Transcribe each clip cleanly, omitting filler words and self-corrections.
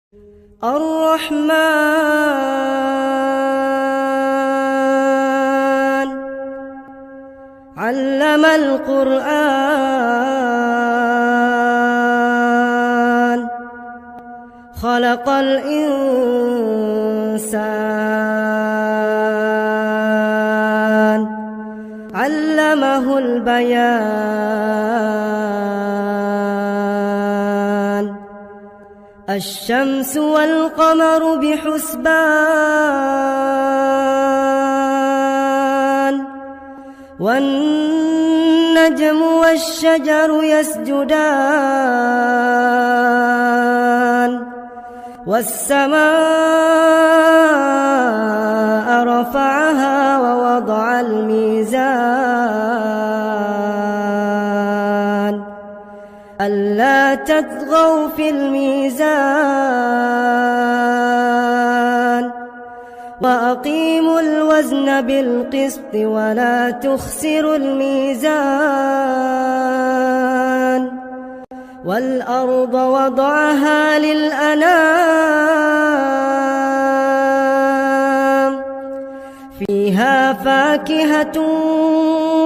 الرحمن علم القرآن خلق الإنسان علمه البيان الشمس والقمر بحسبان والنجم والشجر يسجدان والسماء رفعها ووضع الميزان ألا تطغوا في الميزان وأقيموا الوزن بالقسط ولا تخسروا الميزان والأرض وضعها للأنام فيها فاكهة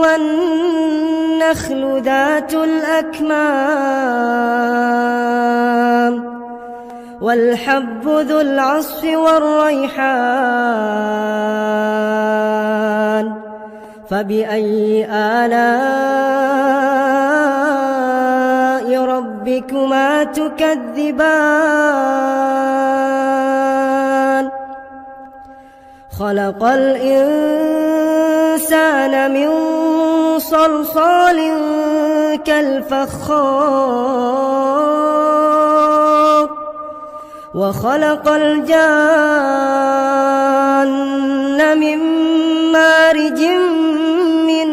والنخل ذات الأكمام والحب ذو العصف والريحان فبأي آلاء ربكما تكذبان خلق الإنسان من صلصال كالفخار وخلق الجان من مارج من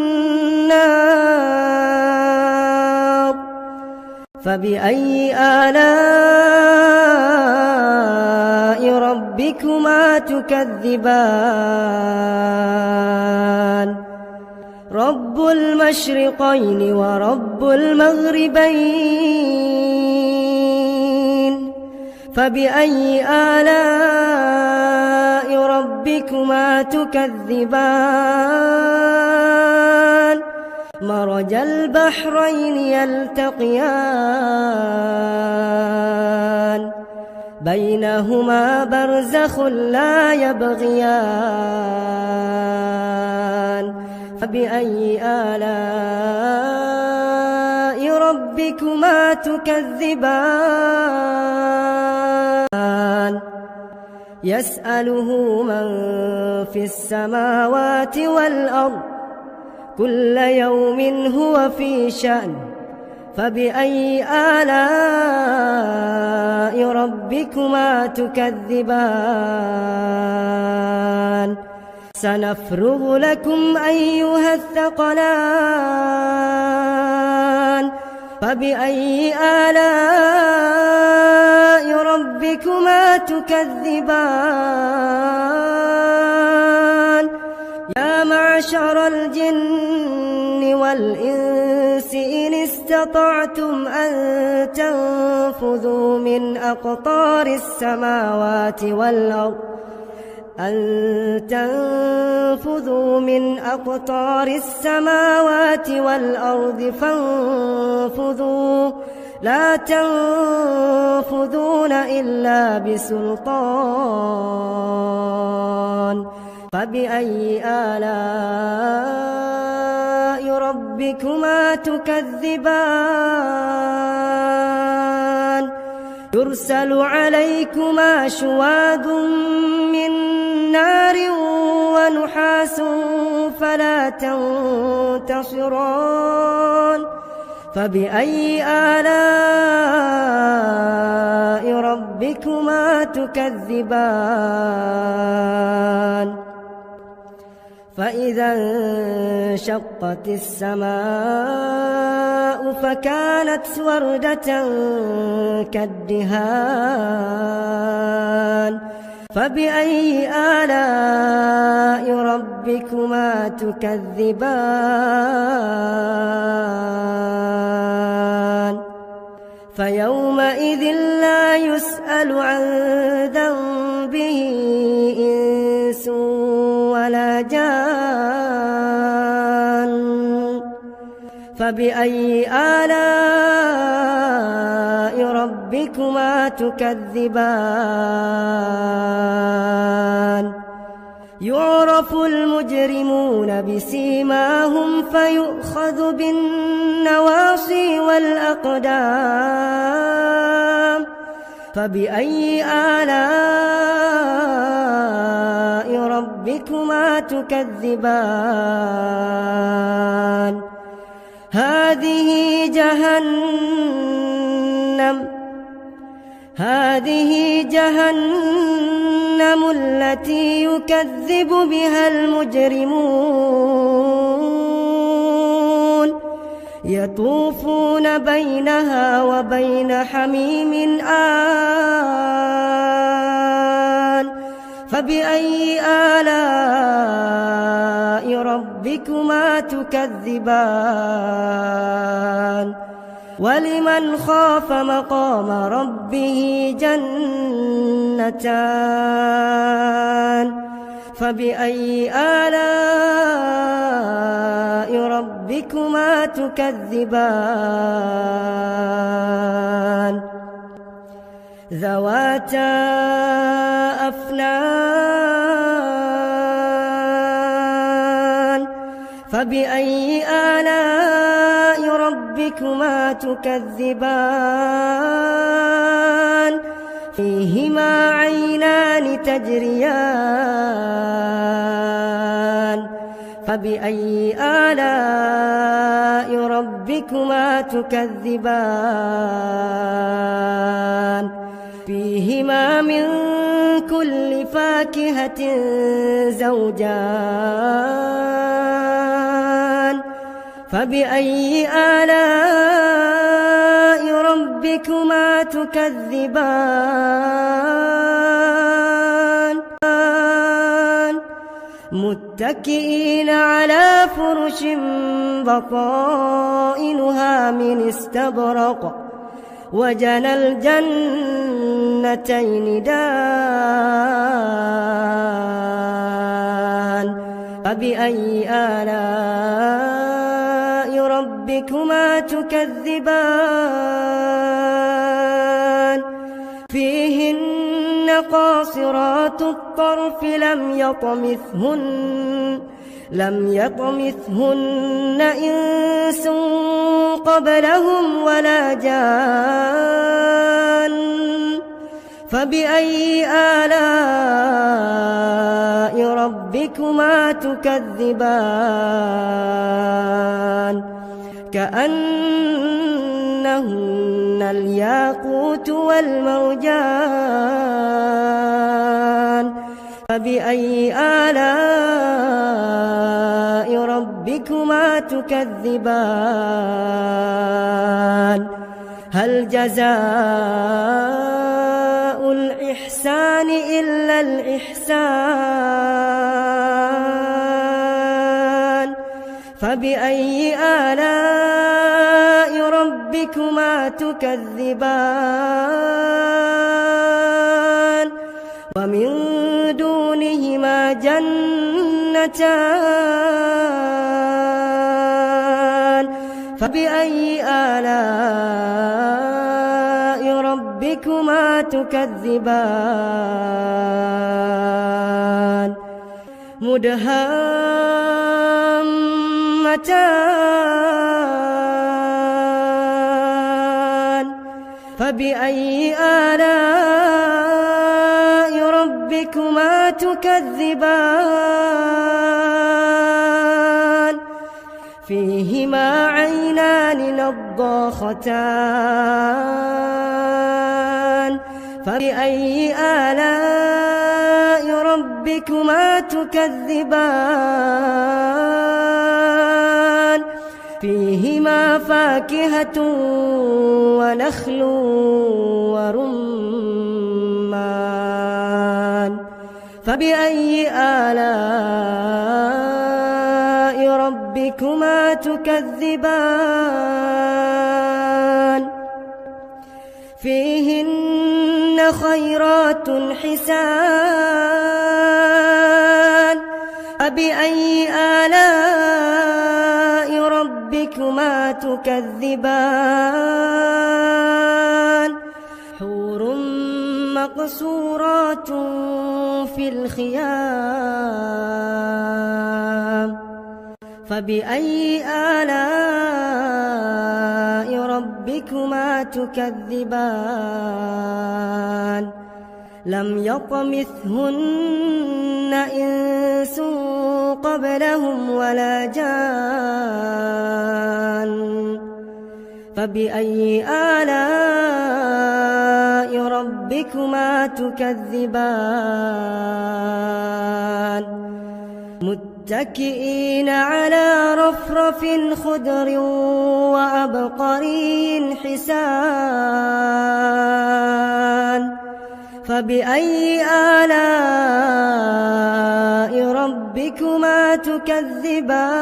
نار فبأي آلاء ربكما تكذبان رب المشرقين ورب المغربين فبأي آلاء ربكما تكذبان مرج البحرين يلتقيان بينهما برزخ لا يبغيان فبأي آلاء ربكما تكذبان يسأله من في السماوات والأرض كل يوم هو في شأن فبأي آلاء ربكما تكذبان سنفرغ لكم أيها الثقلان فبأي آلاء ربكما تكذبان يا معشر الجن والإنس إن استطعتم أن تنفذوا من أقطار السماوات والأرض فانفذوا لا تنفذون إلا بسلطان فبأي آلاء ربكما تكذبان يرسل عليكما شواظ من نار ونحاس فلا تنتصران فبأي آلاء ربكما تكذبان فإذا انشقت السماء فكانت وردة كالدهان فبأي آلاء ربكما تكذبان فيومئذ لا يسأل عن ذنبه إنس ولا جان. فبأي آلاء ربكما تكذبان؟ يعرف المجرمون بسيماهم فيؤخذ بالنواصي والأقدام. فبأي آلاء ربكما تكذبان؟ هذه جهنم التي يكذب بها المجرمون، يطوفون بينها وبين حميم آن. فبأي آلاء ربكما تكذبان؟ ولمن خاف مقام ربه جنتان. فبأي آلاء ربكما تكذبان؟ ذواتا أفنان. فبأي آلاء ربكما تكذبان؟ فيهما عينان تجريان. فبأي آلاء ربكما تكذبان؟ فيهما من كل فاكهة زوجان. فبأي آلاء ربكما تكذبان؟ متكئين على فرش بطائنها من استبرق، وجنى الجنتين دان. فبأي آلاء ربكما تكذبان؟ فيهن قاصرات الطرف لم يطمثهن إنس قبلهم ولا جان. فبأي آلاء ربكما تكذبان؟ كأنهن الياقوت والمرجان. فبأي آلاء ربكما تكذبان؟ هل جزاء الإحسان إلا الإحسان؟ فبأي آلاء ربكما تكذبان؟ ومن دونهما جنتان. فبأي آلاء ربكما تكذبان؟ مدهامتان. فبأي آلاء ربكما تكذبان؟ فيهما عينان نضاختان. فبأي آلاء ربكما تكذبان؟ فيهما فاكهة ونخل ورمان. فبأي آلاء ربكما تكذبان؟ فيهن خيرات حسان فبأي آلاء ربكما تكذبان حور مقصورات في الخيام فبأي آلاء ربكما تكذبان لم يطمثهن إنس قبلهم ولا جان فبأي آلاء ربكما تكذبان متكئين على رفرف خضر وعبقري حسان فبأي آلاء ربكما تكذبان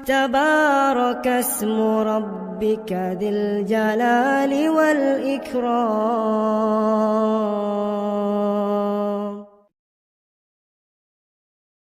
تبارك اسم ربك ذي الجلال والإكرام